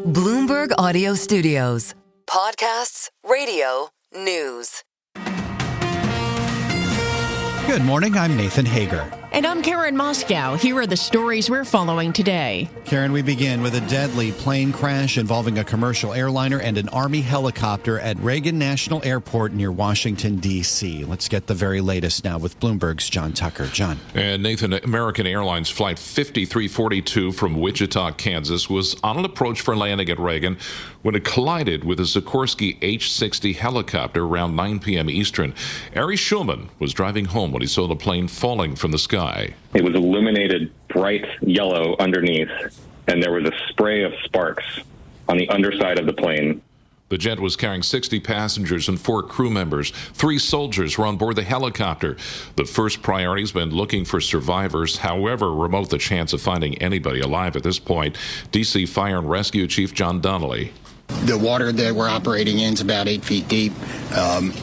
Bloomberg Audio Studios. Podcasts, radio, news. Good morning, I'm Nathan Hager. And I'm Karen Moskow. Here are the stories we're following today. Karen, we begin with a deadly plane crash involving a commercial airliner and an Army helicopter at Reagan National Airport near Washington, D.C. Let's get the very latest now with Bloomberg's John Tucker. John. And Nathan, American Airlines Flight 5342 from Wichita, Kansas was on an approach for landing at Reagan when it collided with a Sikorsky H-60 helicopter around 9 p.m. Eastern. Ari Schulman was driving home when he saw the plane falling from the sky. It was illuminated bright yellow underneath, and there was a spray of sparks on the underside of the plane. The jet was carrying 60 passengers and 4 crew members. 3 soldiers were on board the helicopter. The first priority has been looking for survivors, however remote the chance of finding anybody alive at this point. D.C. Fire and Rescue Chief John Donnelly. The water that we're operating in is about 8 feet deep.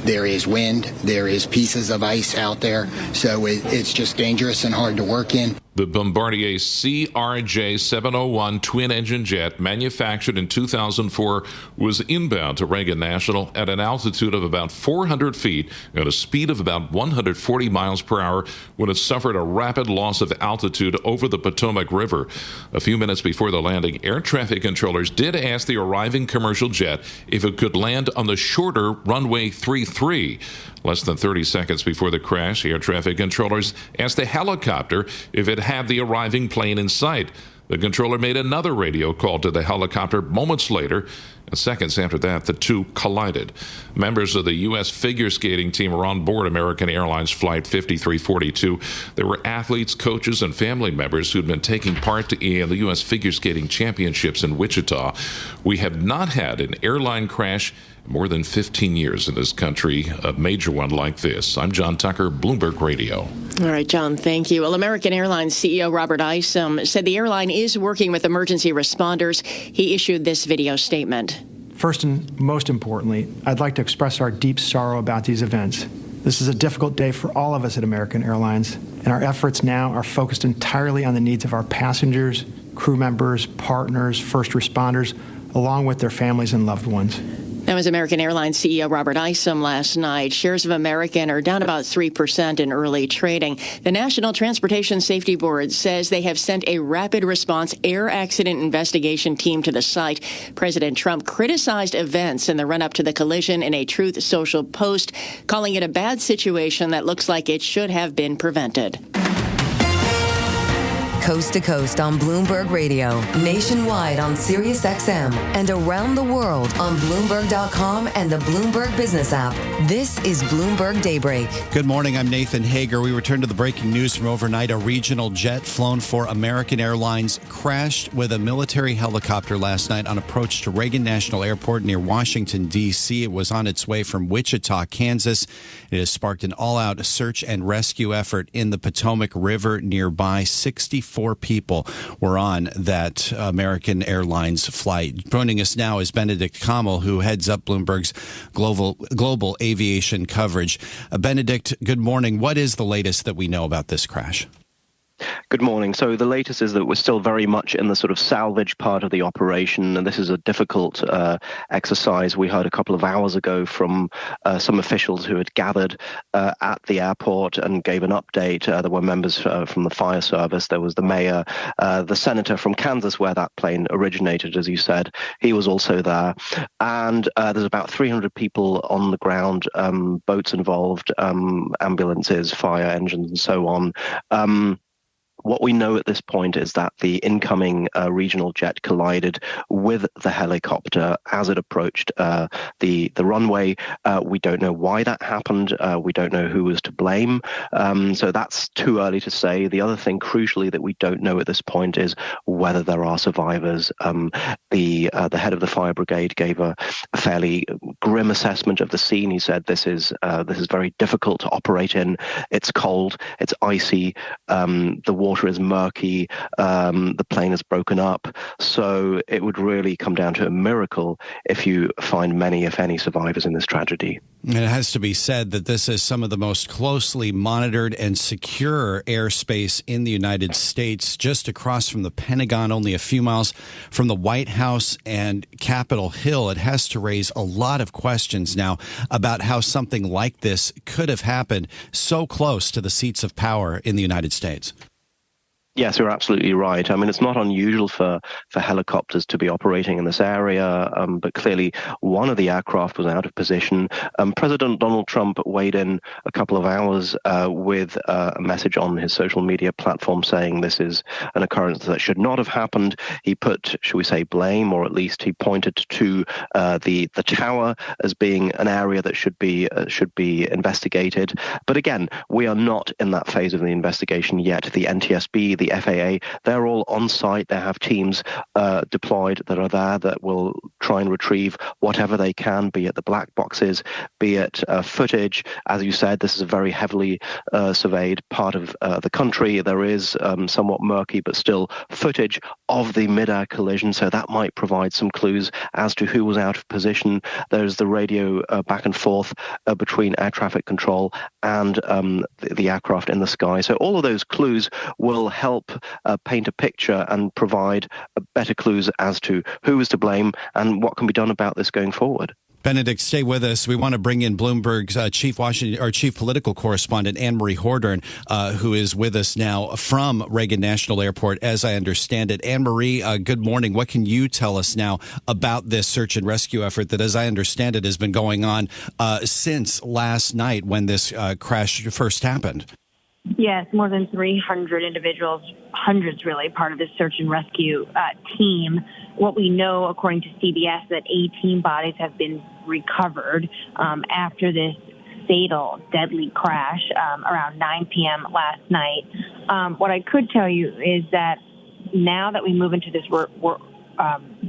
There is wind. There is pieces of ice out there. So it's just dangerous and hard to work in. The Bombardier CRJ-701 twin-engine jet, manufactured in 2004, was inbound to Reagan National at an altitude of about 400 feet at a speed of about 140 miles per hour when it suffered a rapid loss of altitude over the Potomac River. A few minutes before the landing, air traffic controllers did ask the arriving commercial jet if it could land on the shorter runway 33. Less than 30 seconds before the crash, air traffic controllers asked the helicopter if it had the arriving plane in sight. The controller made another radio call to the helicopter moments later, and seconds after that, the two collided. Members of the U.S. figure skating team were on board American Airlines Flight 5342. There were athletes, coaches, and family members who'd been taking part in the U.S. figure skating championships in Wichita. We have not had an airline crash in more than 15 years in this country, a major one like this. I'm John Tucker, Bloomberg Radio. All right, John, thank you. Well, American Airlines CEO Robert Isom said the airline is working with emergency responders. He issued this video statement. First and most importantly, I'd like to express our deep sorrow about these events. This is a difficult day for all of us at American Airlines, and our efforts now are focused entirely on the needs of our passengers, crew members, partners, first responders, along with their families and loved ones. That was American Airlines CEO Robert Isom last night. Shares of American are down about 3% in early trading. The National Transportation Safety Board says they have sent a rapid response air accident investigation team to the site. President Trump criticized events in the run-up to the collision in a Truth Social post, calling it a bad situation that looks like it should have been prevented. Coast to coast on Bloomberg Radio, nationwide on Sirius XM, and around the world on Bloomberg.com and the Bloomberg Business app. This is Bloomberg Daybreak. Good morning, I'm Nathan Hager. We return to the breaking news from overnight. A regional jet flown for American Airlines crashed with a military helicopter last night on approach to Reagan National Airport near Washington, D.C. It was on its way from Wichita, Kansas. It has sparked an all-out search and rescue effort in the Potomac River nearby. 64 people were on that American Airlines flight. Joining us now is Benedikt Kammel, who heads up Bloomberg's global aviation coverage. Benedikt, good morning. What is the latest that we know about this crash? Good morning. So the latest is that we're still very much in the sort of salvage part of the operation, and this is a difficult exercise. We heard a couple of hours ago from some officials who had gathered at the airport and gave an update. There were members from the fire service. There was the mayor, the senator from Kansas, where that plane originated, as you said. He was also there. And there's about 300 people on the ground, boats involved, ambulances, fire engines, and so on. What we know at this point is that the incoming regional jet collided with the helicopter as it approached the runway. We don't know why that happened. We don't know who was to blame. So that's too early to say. The other thing, crucially, that we don't know at this point is whether there are survivors. The head of the fire brigade gave a fairly grim assessment of the scene. He said this is very difficult to operate in. It's cold. It's icy. The water water is murky, the plane is broken up. So it would really come down to a miracle if you find many, if any, survivors in this tragedy. And it has to be said that this is some of the most closely monitored and secure airspace in the United States, just across from the Pentagon, only a few miles from the White House and Capitol Hill. It has to raise a lot of questions now about how something like this could have happened so close to the seats of power in the United States. Yes, you're absolutely right. I mean, it's not unusual for helicopters to be operating in this area, but clearly one of the aircraft was out of position. President Donald Trump weighed in a couple of hours with a message on his social media platform saying this is an occurrence that should not have happened. He put, shall we say, blame, or at least he pointed to the tower as being an area that should be investigated. But again, we are not in that phase of the investigation yet. The NTSB, the FAA, they're all on site. They have teams deployed that are there that will try and retrieve whatever they can, be it the black boxes, be it footage. As you said, this is a very heavily surveyed part of the country. There is somewhat murky, but still footage of the mid-air collision, so that might provide some clues as to who was out of position. There's the radio back and forth between air traffic control and the aircraft in the sky. So all of those clues will help paint a picture and provide better clues as to who is to blame and what can be done about this going forward. Benedikt, stay with us. We want to bring in Bloomberg's chief political correspondent, Annmarie Hordern, who is with us now from Reagan National Airport, as I understand it. Annmarie, good morning. What can you tell us now about this search and rescue effort that, as I understand it, has been going on since last night when this crash first happened? Yes, more than 300 individuals, hundreds really, part of this search and rescue team. What we know, according to CBS, that 18 bodies have been recovered after this fatal, deadly crash around 9 p.m. last night. What I could tell you is that now that we move into this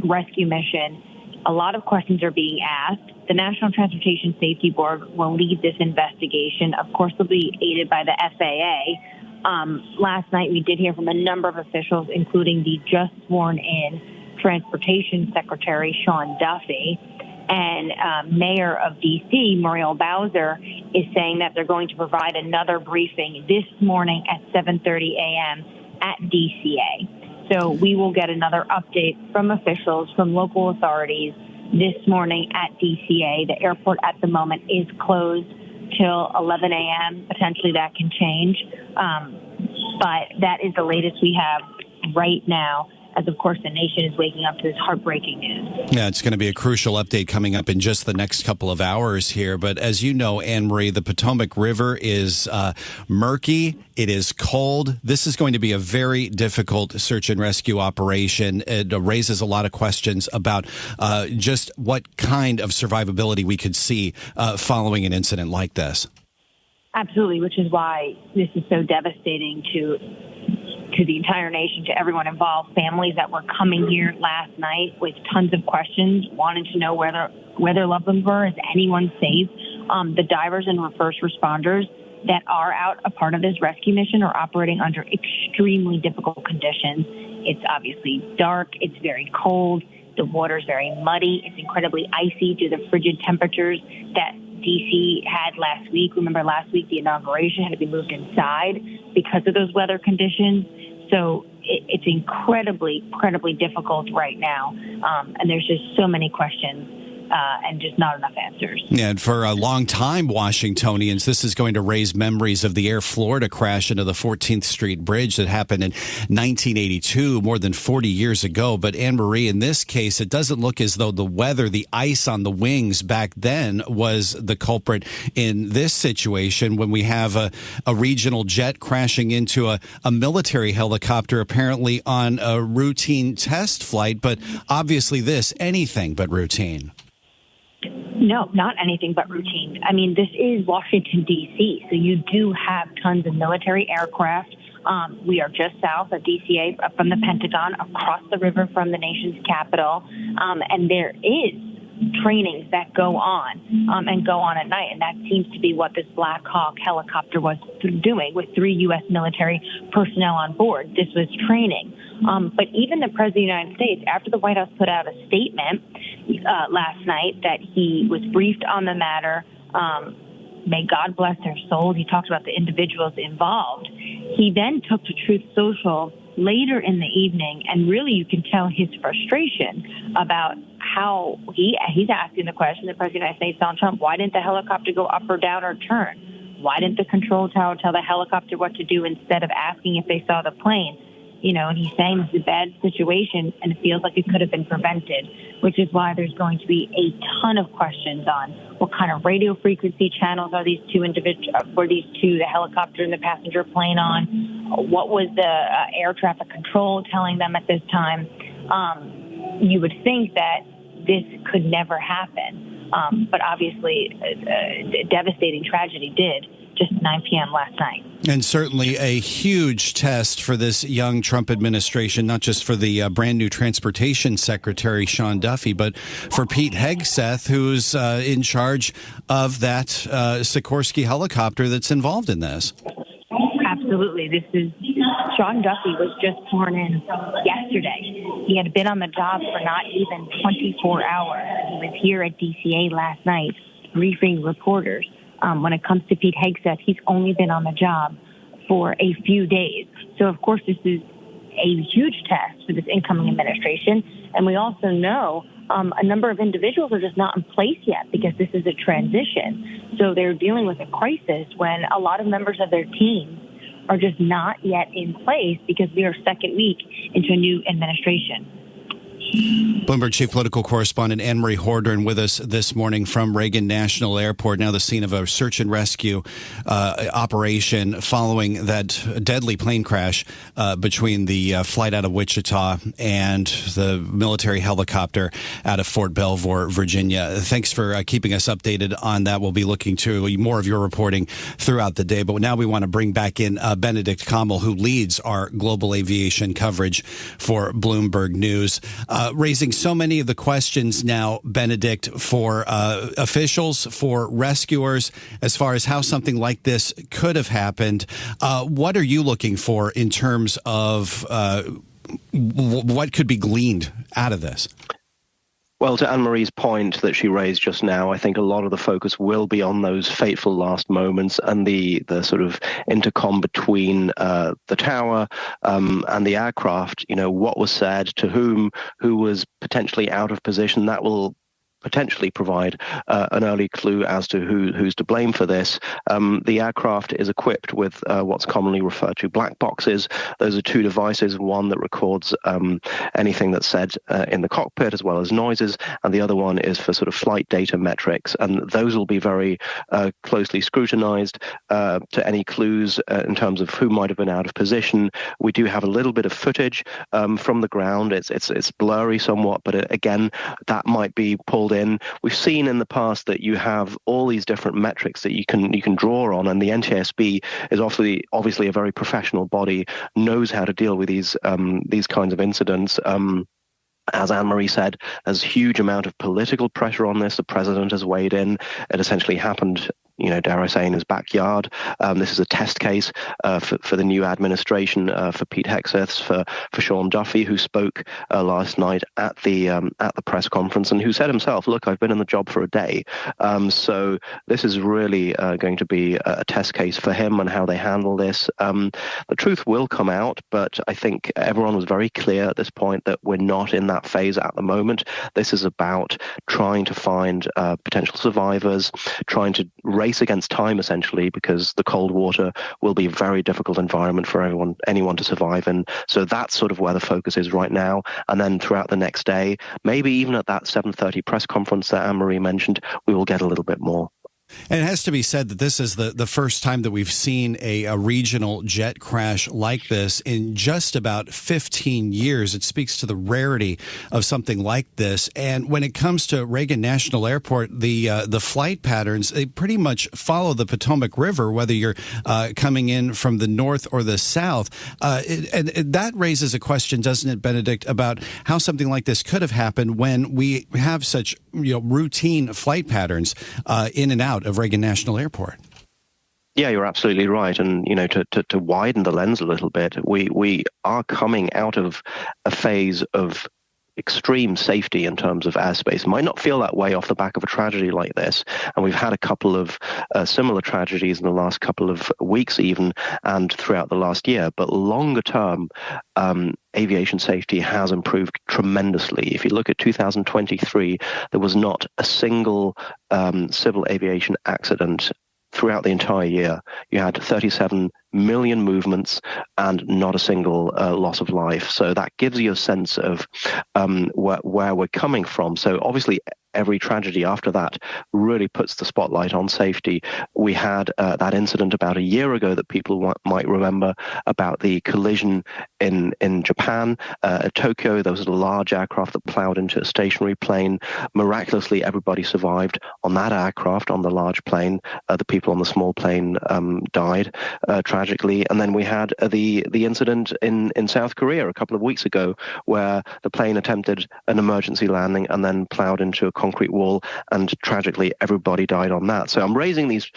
rescue mission, a lot of questions are being asked. The National Transportation Safety Board will lead this investigation. Of course, they'll be aided by the FAA. Last night, we did hear from a number of officials, including the just sworn-in Transportation Secretary Sean Duffy, and Mayor of D.C., Muriel Bowser, is saying that they're going to provide another briefing this morning at 7:30 a.m. at DCA. So we will get another update from officials, from local authorities this morning at DCA. The airport at the moment is closed till 11 a.m. Potentially that can change. But that is the latest we have right now, as, of course, the nation is waking up to this heartbreaking news. Yeah, it's going to be a crucial update coming up in just the next couple of hours here. But as you know, Annmarie, the Potomac River is murky. It is cold. This is going to be a very difficult search and rescue operation. It raises a lot of questions about just what kind of survivability we could see following an incident like this. Absolutely, which is why this is so devastating to the entire nation, to everyone involved. Families that were coming here last night with tons of questions, wanted to know where their loved ones were. Is anyone safe? The divers and first responders that are out a part of this rescue mission are operating under extremely difficult conditions. It's obviously dark. It's very cold. The water's very muddy. It's incredibly icy due to the frigid temperatures that D.C. had last week. Remember, last week the inauguration had to be moved inside because of those weather conditions. So it's incredibly difficult right now. And there's just so many questions and just not enough answers. Yeah, and for a long time, Washingtonians, this is going to raise memories of the Air Florida crash into the 14th Street Bridge that happened in 1982, more than 40 years ago. But Annmarie, in this case, it doesn't look as though the weather, the ice on the wings back then was the culprit in this situation when we have a regional jet crashing into a military helicopter, apparently on a routine test flight. But obviously this, anything but routine. No, not anything but routine. I mean, this is Washington, D.C., so you do have tons of military aircraft. We are just south of DCA from the Pentagon, across the river from the nation's capital. And there is trainings that go on and go on at night. And that seems to be what this Black Hawk helicopter was doing with 3 U.S. military personnel on board. This was training. But even the President of the United States, after the White House put out a statement last night that he was briefed on the matter, may God bless their souls. He talked about the individuals involved. He then took to Truth Social later in the evening, and really you can tell his frustration about how he's asking the question, the President of the United States, Donald Trump, why didn't the helicopter go up or down or turn? Why didn't the control tower tell the helicopter what to do instead of asking if they saw the plane? And he's saying it's a bad situation and it feels like it could have been prevented, which is why there's going to be a ton of questions on what kind of radio frequency channels are these two the helicopter and the passenger plane on? What was the air traffic control telling them at this time? You would think that this could never happen, but obviously a devastating tragedy did just 9 p.m. last night. And certainly a huge test for this young Trump administration, not just for the brand new transportation secretary, Sean Duffy, but for Pete Hegseth, who's in charge of that Sikorsky helicopter that's involved in this. Absolutely. Sean Duffy was just sworn in yesterday. He had been on the job for not even 24 hours. He was here at DCA last night briefing reporters. When it comes to Pete Hegseth, he's only been on the job for a few days. So, of course, this is a huge test for this incoming administration. And we also know a number of individuals are just not in place yet because this is a transition. So they're dealing with a crisis when a lot of members of their teams are just not yet in place because we are second week into a new administration. Bloomberg Chief Political Correspondent Annmarie Hordern with us this morning from Reagan National Airport, now the scene of a search and rescue operation following that deadly plane crash between the flight out of Wichita and the military helicopter out of Fort Belvoir, Virginia. Thanks for keeping us updated on that. We'll be looking to more of your reporting throughout the day. But now we want to bring back in Benedikt Kammel, who leads our global aviation coverage for Bloomberg News. Raising so many of the questions now, Benedikt, for officials, for rescuers, as far as how something like this could have happened. What are you looking for in terms of what could be gleaned out of this? Well, to Anne-Marie's point that she raised just now, I think a lot of the focus will be on those fateful last moments and the sort of intercom between the tower and the aircraft. What was said to whom, who was potentially out of position. That will potentially provide an early clue as to who's to blame for this. The aircraft is equipped with what's commonly referred to black boxes. Those are two devices, one that records anything that's said in the cockpit as well as noises, and the other one is for sort of flight data metrics, and those will be very closely scrutinized to any clues in terms of who might have been out of position. We do have a little bit of footage from the ground. It's blurry somewhat, but again, that might be pulled in. We've seen in the past that you have all these different metrics that you can draw on, and the NTSB is obviously a very professional body, knows how to deal with these kinds of incidents. As Annmarie said, there's a huge amount of political pressure on this. The president has weighed in. It essentially happened, dare I say, in his backyard. This is a test case for the new administration, for Pete Hegseth, for Sean Duffy, who spoke last night at the press conference and who said himself, look, I've been in the job for a day. So this is really going to be a test case for him and how they handle this. The truth will come out, but I think everyone was very clear at this point that we're not in that phase at the moment. This is about trying to find potential survivors, trying to race against time, essentially, because the cold water will be a very difficult environment for anyone to survive in. So that's sort of where the focus is right now. And then throughout the next day, maybe even at that 7:30 press conference that Annmarie mentioned, we will get a little bit more. And it has to be said that this is the first time that we've seen a regional jet crash like this in just about 15 years. It speaks to the rarity of something like this. And when it comes to Reagan National Airport, the flight patterns, they pretty much follow the Potomac River, whether you're coming in from the north or the south. And that raises a question, doesn't it, Benedikt, about how something like this could have happened when we have such routine flight patterns in and out of Reagan National Airport. Yeah, you're absolutely right. And, to widen the lens a little bit, we are coming out of a phase of extreme safety in terms of airspace. It might not feel that way off the back of a tragedy like this. And we've had a couple of similar tragedies in the last couple of weeks even, and throughout the last year. But longer term, aviation safety has improved tremendously. If you look at 2023, there was not a single civil aviation accident throughout the entire year. You had 37 million movements and not a single loss of life. So that gives you a sense of where we're coming from. So obviously, every tragedy after that really puts the spotlight on safety. We had that incident about a year ago that people might remember about the collision in Japan. At Tokyo, there was a large aircraft that plowed into a stationary plane. Miraculously, everybody survived on that aircraft, on the large plane. The people on the small plane died tragically. And then we had the incident in South Korea a couple of weeks ago where the plane attempted an emergency landing and then plowed into a concrete wall, and tragically everybody died on that. So I'm raising these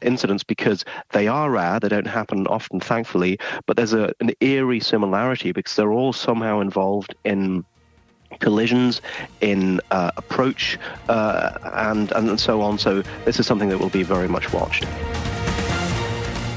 incidents because they are rare. They don't happen often, thankfully, but there's an eerie similarity because they're all somehow involved in collisions, in approach, and so on. So this is something that will be very much watched.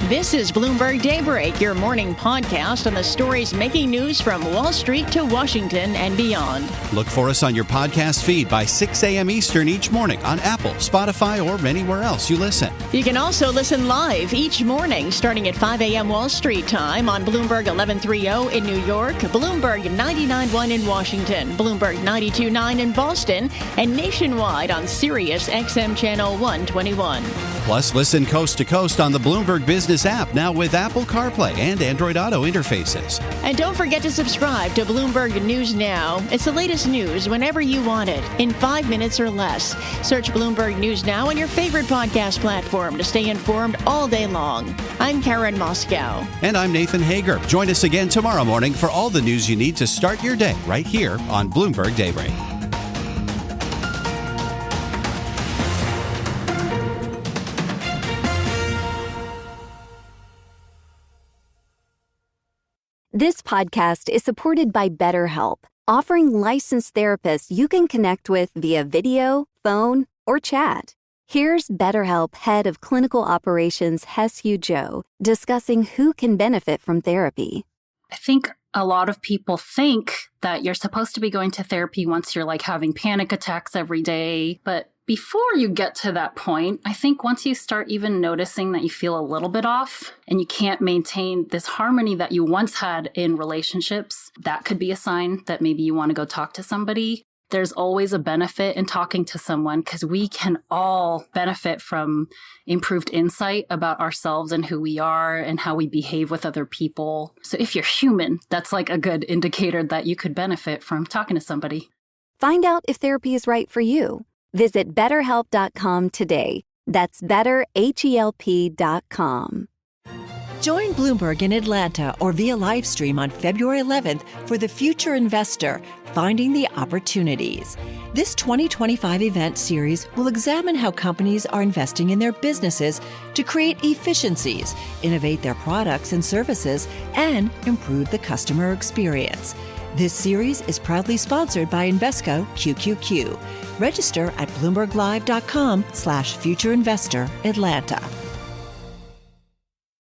This is Bloomberg Daybreak, your morning podcast on the stories making news from Wall Street to Washington and beyond. Look for us on your podcast feed by 6 a.m. Eastern each morning on Apple, Spotify, or anywhere else you listen. You can also listen live each morning starting at 5 a.m. Wall Street time on Bloomberg 1130 in New York, Bloomberg 99.1 in Washington, Bloomberg 92.9 in Boston, and nationwide on Sirius XM Channel 121. Plus, listen coast to coast on the Bloomberg Business app, now with Apple CarPlay and Android Auto interfaces. And don't forget to subscribe to Bloomberg News Now. It's the latest news whenever you want it, in 5 minutes or less. Search Bloomberg News Now on your favorite podcast platform to stay informed all day long. I'm Karen Moskow. And I'm Nathan Hager. Join us again tomorrow morning for all the news you need to start your day right here on Bloomberg Daybreak. This podcast is supported by BetterHelp, offering licensed therapists you can connect with via video, phone, or chat. Here's BetterHelp Head of Clinical Operations Hessu Joe discussing who can benefit from therapy. I think a lot of people think that you're supposed to be going to therapy once you're having panic attacks every day, but before you get to that point, I think once you start even noticing that you feel a little bit off and you can't maintain this harmony that you once had in relationships, that could be a sign that maybe you want to go talk to somebody. There's always a benefit in talking to someone because we can all benefit from improved insight about ourselves and who we are and how we behave with other people. So if you're human, that's a good indicator that you could benefit from talking to somebody. Find out if therapy is right for you. Visit BetterHelp.com today. That's BetterHelp.com. Join Bloomberg in Atlanta or via live stream on February 11th for The Future Investor, Finding the Opportunities. This 2025 event series will examine how companies are investing in their businesses to create efficiencies, innovate their products and services, and improve the customer experience. This series is proudly sponsored by Invesco QQQ. Register at BloombergLive.com/FutureInvestor Atlanta.